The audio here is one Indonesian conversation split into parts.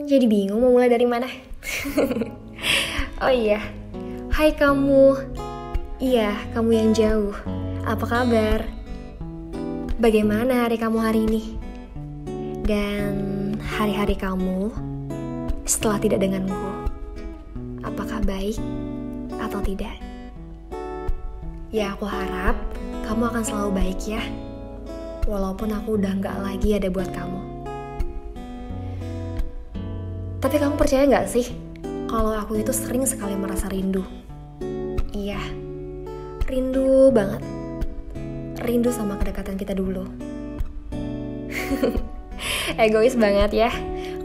Jadi bingung mau mulai dari mana. Oh iya, hai kamu. Iya, kamu yang jauh. Apa kabar? Bagaimana hari kamu hari ini? Dan hari-hari kamu setelah tidak denganku, apakah baik atau tidak? Ya, aku harap kamu akan selalu baik ya. Walaupun aku udah gak lagi ada buat kamu. Tapi kamu percaya gak sih kalau aku itu sering sekali merasa rindu? Iya, rindu banget. Rindu sama kedekatan kita dulu. Egois banget ya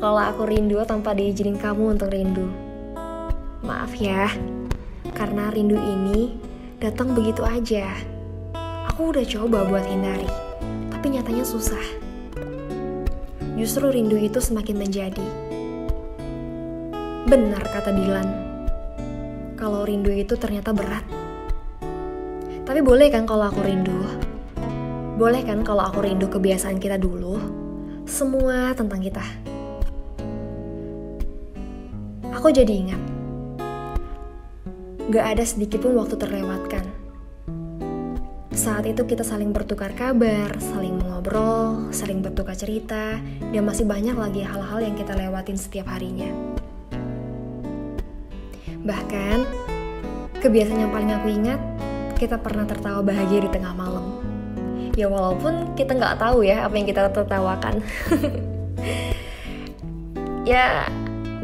kalau aku rindu tanpa diizinin kamu untuk rindu. Maaf ya, karena rindu ini datang begitu aja. Aku udah coba buat hindari, tapi nyatanya susah. Justru rindu itu semakin menjadi. Benar kata Dilan, kalau rindu itu ternyata berat. Tapi boleh kan kalau aku rindu? Boleh kan kalau aku rindu kebiasaan kita dulu? Semua tentang kita. Aku jadi ingat, gak ada sedikit pun waktu terlewatkan. Saat itu kita saling bertukar kabar, saling mengobrol, saling bertukar cerita, dan masih banyak lagi hal-hal yang kita lewatin setiap harinya. Bahkan, kebiasaan yang paling aku ingat, kita pernah tertawa bahagia di tengah malam. Ya walaupun kita gak tahu ya apa yang kita tertawakan. Ya,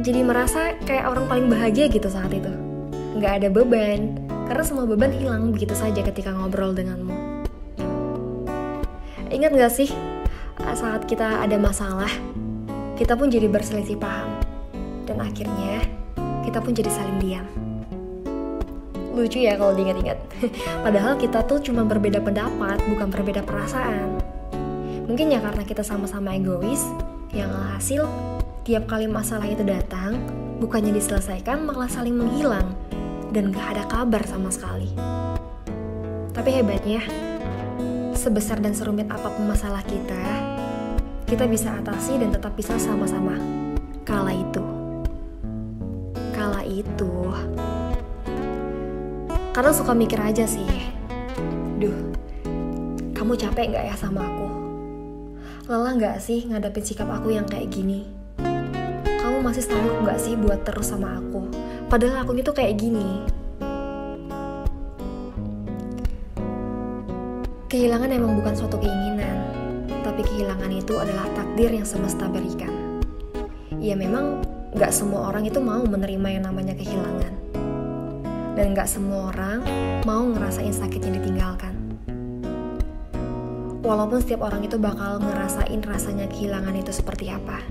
jadi merasa kayak orang paling bahagia gitu saat itu. Gak ada beban, karena semua beban hilang begitu saja ketika ngobrol denganmu. Ingat gak sih, saat kita ada masalah, kita pun jadi berselisih paham. Dan akhirnya, kita pun jadi saling diam. Lucu ya kalau diingat-ingat. Padahal kita tuh cuma berbeda pendapat, bukan berbeda perasaan. Mungkin ya karena kita sama-sama egois, yang hasil tiap kali masalah itu datang, bukannya diselesaikan malah saling menghilang dan gak ada kabar sama sekali. Tapi hebatnya, sebesar dan serumit apapun masalah kita bisa atasi dan tetap bisa sama-sama. Kala itu. Kadang suka mikir aja sih, duh, kamu capek gak ya sama aku? Lelah gak sih ngadepin sikap aku yang kayak gini? Kamu masih sanggup gak sih buat terus sama aku? Padahal aku itu kayak gini. Kehilangan emang bukan suatu keinginan, tapi kehilangan itu adalah takdir yang semesta berikan. Ya memang gak semua orang itu mau menerima yang namanya kehilangan. Dan gak semua orang mau ngerasain sakitnya ditinggalkan. Walaupun setiap orang itu bakal ngerasain rasanya kehilangan itu seperti apa.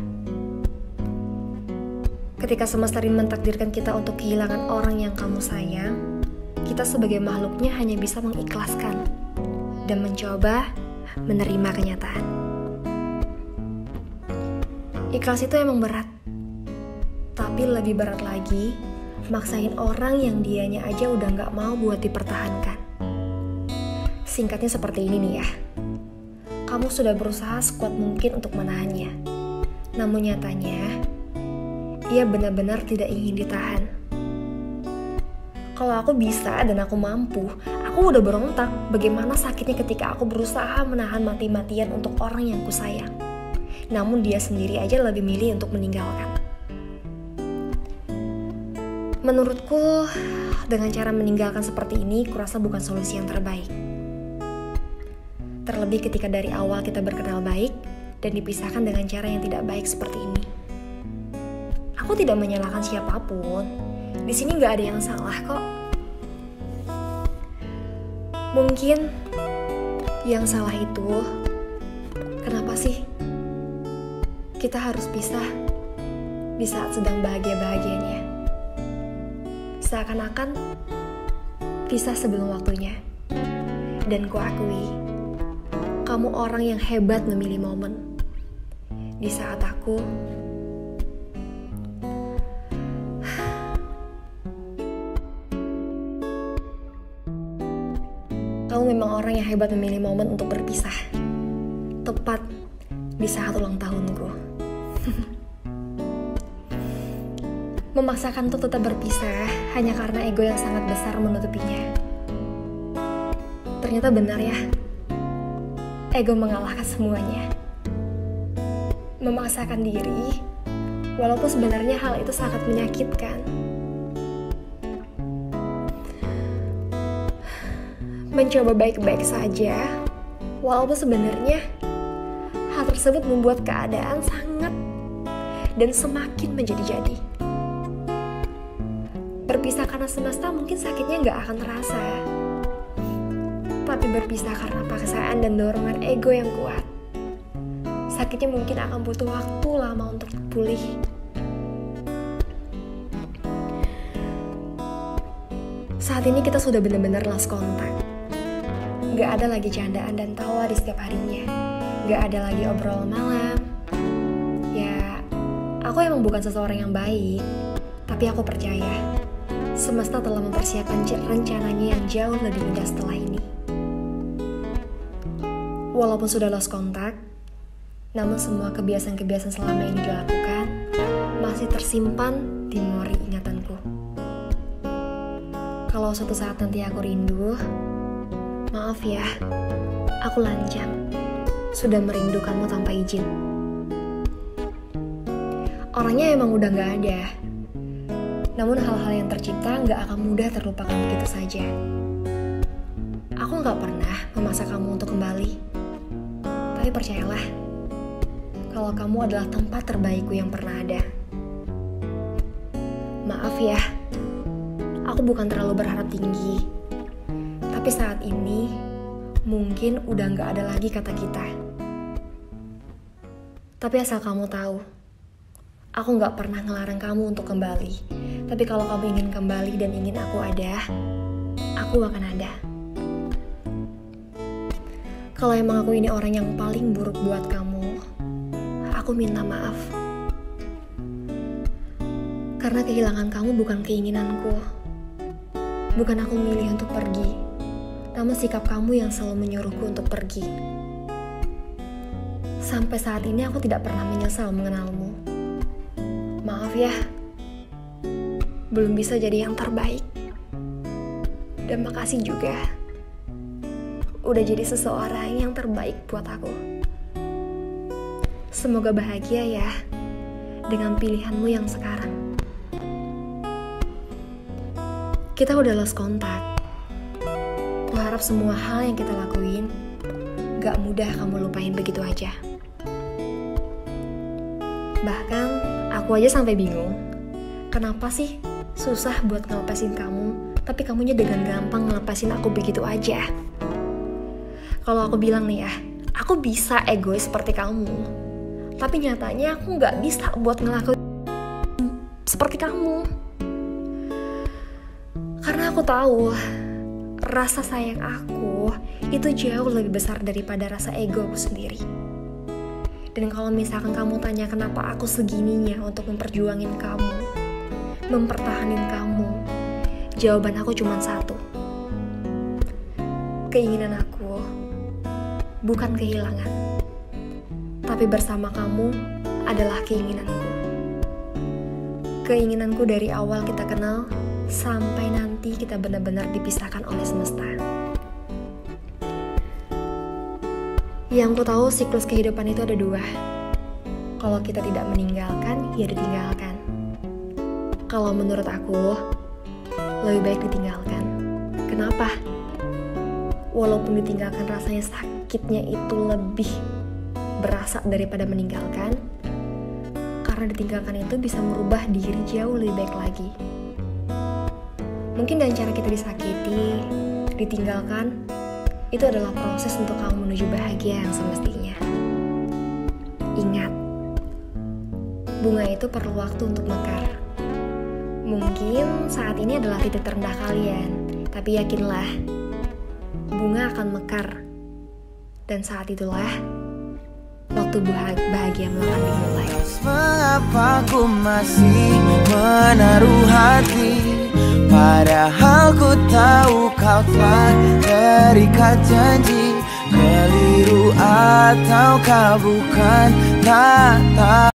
Ketika semesta mentakdirkan kita untuk kehilangan orang yang kamu sayang, kita sebagai makhluknya hanya bisa mengikhlaskan dan mencoba menerima kenyataan. Ikhlas itu emang berat, tapi lebih berat lagi maksain orang yang dianya aja udah gak mau buat dipertahankan. Singkatnya seperti ini nih ya. Kamu sudah berusaha sekuat mungkin untuk menahannya. Namun nyatanya, ia benar-benar tidak ingin ditahan. Kalau aku bisa dan aku mampu, aku udah berontak bagaimana sakitnya ketika aku berusaha menahan mati-matian untuk orang yang kusayang. Namun dia sendiri aja lebih milih untuk meninggalkan. Menurutku, dengan cara meninggalkan seperti ini, kurasa bukan solusi yang terbaik. Terlebih ketika dari awal kita berkenal baik dan dipisahkan dengan cara yang tidak baik seperti ini. Aku tidak menyalahkan siapapun. Di sini nggak ada yang salah kok. Mungkin yang salah itu, kenapa sih kita harus pisah di saat sedang bahagia-bahagianya? Seakan-akan pisah sebelum waktunya. Dan kuakui, kamu orang yang hebat memilih momen. Di saat aku Kamu memang orang yang hebat memilih momen untuk berpisah. Tepat di saat ulang tahunku. Memaksakan untuk tetap berpisah hanya karena ego yang sangat besar menutupinya. Ternyata benar ya, ego mengalahkan semuanya. Memaksakan diri, walaupun sebenarnya hal itu sangat menyakitkan. Mencoba baik-baik saja, walaupun sebenarnya hal tersebut membuat keadaan sangat dan semakin menjadi-jadi. Berpisah karena semesta mungkin sakitnya nggak akan terasa, tapi berpisah karena paksaan dan dorongan ego yang kuat, sakitnya mungkin akan butuh waktu lama untuk pulih. Saat ini kita sudah benar-benar lost kontak. Gak ada lagi candaan dan tawa di setiap harinya. Gak ada lagi obrolan malam. Ya, aku emang bukan seseorang yang baik, tapi aku percaya semesta telah mempersiapkan rencananya yang jauh lebih indah setelah ini. Walaupun sudah lost kontak, namun semua kebiasaan-kebiasaan selama ini dilakukan masih tersimpan di memori ingatanku. Kalau suatu saat nanti aku rindu, maaf ya, aku lancang, sudah merindukanmu tanpa izin. Orangnya emang udah gak ada, namun hal-hal yang tercipta gak akan mudah terlupakan begitu saja. Aku gak pernah memaksa kamu untuk kembali, tapi percayalah, kalau kamu adalah tempat terbaikku yang pernah ada. Maaf ya, aku bukan terlalu berharap tinggi, tapi saat ini mungkin udah gak ada lagi kata kita. Tapi asal kamu tahu, aku gak pernah ngelarang kamu untuk kembali. Tapi kalau kamu ingin kembali dan ingin aku ada, aku akan ada. Kalau emang aku ini orang yang paling buruk buat kamu, aku minta maaf. Karena kehilangan kamu bukan keinginanku. Bukan aku milih untuk pergi, namun sikap kamu yang selalu menyuruhku untuk pergi. Sampai saat ini aku tidak pernah menyesal mengenalmu. Maaf ya, belum bisa jadi yang terbaik. Dan makasih juga, udah jadi seseorang yang terbaik buat aku. Semoga bahagia ya dengan pilihanmu yang sekarang. Kita udah lost kontak. Kuharap semua hal yang kita lakuin gak mudah kamu lupain begitu aja. Bahkan aku aja sampai bingung, kenapa sih susah buat ngelepasin kamu, tapi kamunya dengan gampang ngelepasin aku begitu aja. Kalau aku bilang nih ya, aku bisa egois seperti kamu, tapi nyatanya aku gak bisa buat ngelakuin seperti kamu. Karena aku tahu rasa sayang aku itu jauh lebih besar daripada rasa ego aku sendiri. Dan kalau misalkan kamu tanya kenapa aku segininya untuk memperjuangin kamu, mempertahanin kamu, jawaban aku cuma satu. Keinginan aku bukan kehilangan, tapi bersama kamu adalah keinginanku. Keinginanku dari awal kita kenal sampai nanti kita benar-benar dipisahkan oleh semesta. Yang ku tahu siklus kehidupan itu ada dua. Kalau kita tidak meninggalkan, ya ditinggalkan. Kalau menurut aku, lebih baik ditinggalkan. Kenapa? Walaupun ditinggalkan rasanya sakitnya itu lebih berasa daripada meninggalkan. Karena ditinggalkan itu bisa merubah diri jauh lebih baik lagi. Mungkin dengan cara kita disakiti, ditinggalkan, itu adalah proses untuk kamu menuju bahagia yang semestinya. Ingat, bunga itu perlu waktu untuk mekar. Mungkin saat ini adalah titik terendah kalian, tapi yakinlah, bunga akan mekar. Dan saat itulah, waktu bahagiamu akan dimulai. Mengapa ku masih menaruh hati, padahal ku tahu kau telah terikat janji. Keliru ataukah bukan, tak tahu.